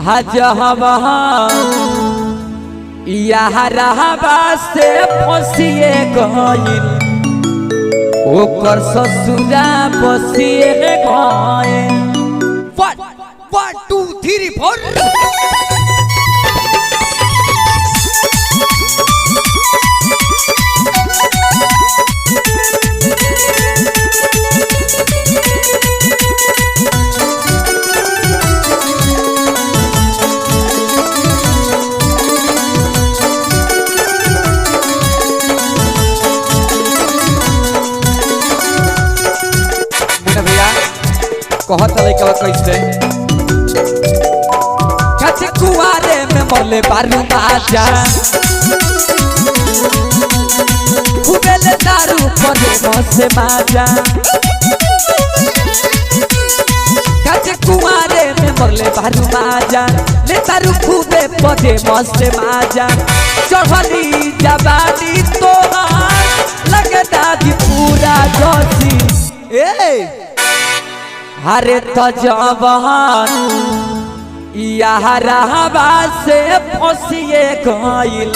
हजहबा यारहबा से फसिए गइल ओकर ससुरा बसिए गइल। 1 1 2 3 4 कहत लइका कैसे कछ कुआरे में मरले बारू बाजा खूबेले दारू पड़े मसे माजा कछ कुआरे में मरले बारू बाजा ले दारू खूबे पड़े मसे माजा चढ़ली जवानी तोहार लगे दादी पूरा जोशी ए हरे तजवान यारहबा से फसिए गइल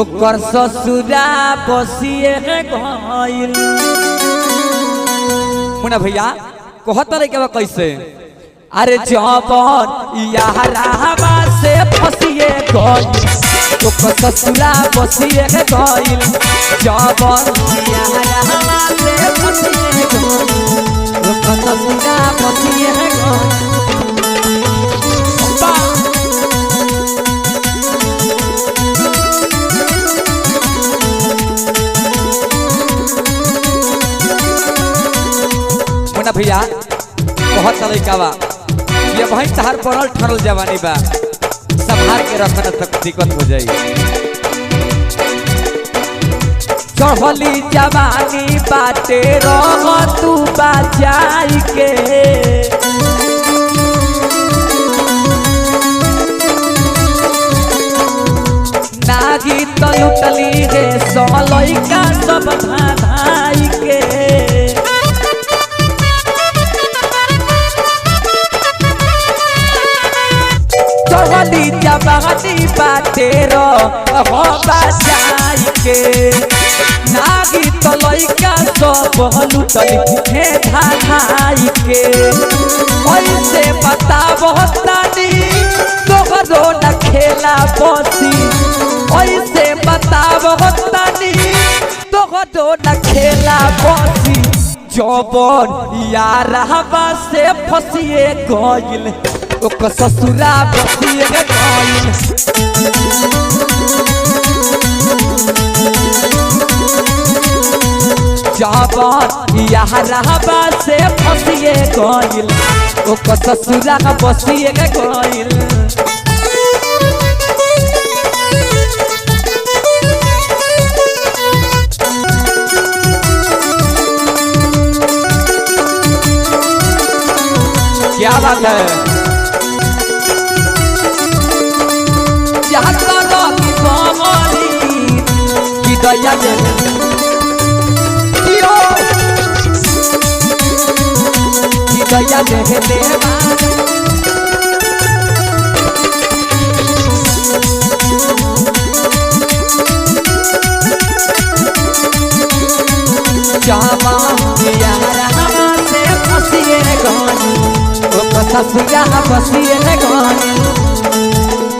ओकर ससुरा बसिए गइल। मुन्ना भैया कहत लइका कैसे अरे जवान यारहबा से फसिए गइल ओकर ससुरा बसिए गइल। जवान यारहबा से फसिए गइल ससुरा बसिए गइल। मुन्ना भैया बहुत लइका बा ये भाई तहार पड़ल ठरल जवानी बा संभाल के रखना तक दिक्कत हो जाई। चढ़ली जवानी बाटे रह तू बचाई के नागी तो लुटली रे सलइका सब धाई के चढ़ली जवानी बाटे रह बचाई के नागी तो लइका सब लुटली हे धाई के ऐसे बताब तानी तोहरो न खेला बसी ऐसे बताब तानी तोहरो न खेला बसी। जवन यारहबा से फसिए गइल ओकर ससुरा बसिए गइल। जवान यारहबा से फसिए गइल ओकर ससुरा बसिए गइल। क्या बात है यहाँ की दया दया देखे देवा जामा यारहबा से फसिए गइल ओकर ससुरा बसिए गइल।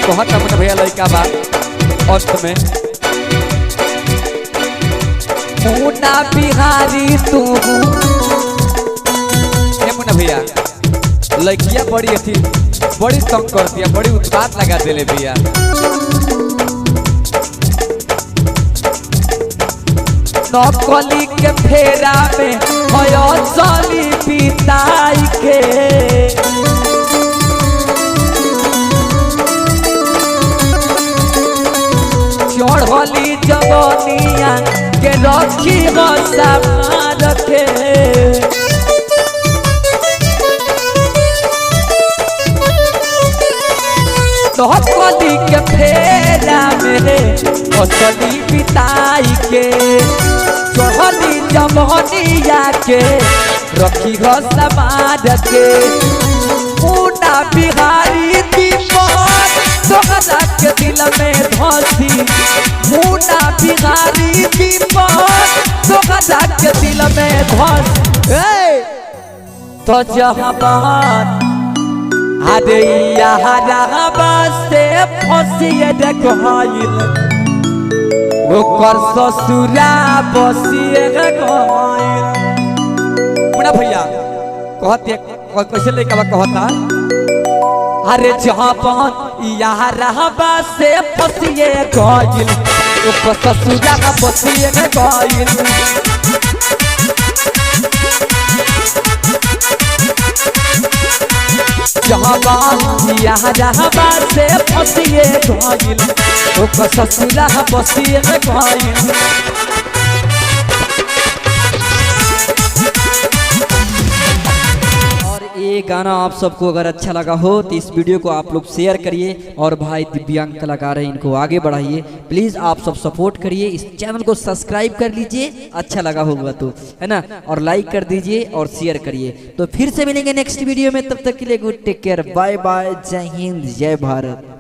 बहुत अपना भैया लइका बा अंत में मुन्ना बिहारी तू मुन्ना भैया लड़किया बड़ी थी बड़ी तंग कर दिया बड़ी उत्पात लगा देले भैया। नकली के फेरा में चली पिताई के चढ़ली जवनिया के रखी समार के नकली के फेरा में असली पिताई के चढ़ली जब जवानिया के रखी हो समाज के मुन्ना बिहारी दीपक तोहरा के दिल में धसी मुन्ना बिहारी दीपक तोहरा के दिल में धस तो जहां अरे यहाँ से फसिए देखल ओकर ससुरा बसिए गइल। मुन्ना भैया कहते कैसे लइका कहता अरे जहाँ यहाँ रहबा से फसिए गइल ओकर ससुरा बसिए गइल। यहाँ रहबा से फसिए गइल ओकर ससुरा बसिए गइल। ये गाना आप सबको अगर अच्छा लगा हो तो इस वीडियो को आप लोग शेयर करिए और भाई दिव्यांग कलाकार हैं इनको आगे बढ़ाइए। प्लीज़ आप सब सपोर्ट करिए, इस चैनल को सब्सक्राइब कर लीजिए अच्छा लगा होगा तो, है ना, और लाइक कर दीजिए और शेयर करिए। तो फिर से मिलेंगे नेक्स्ट वीडियो में, तब तक के लिए good take care, bye bye, जय हिंद जय भारत।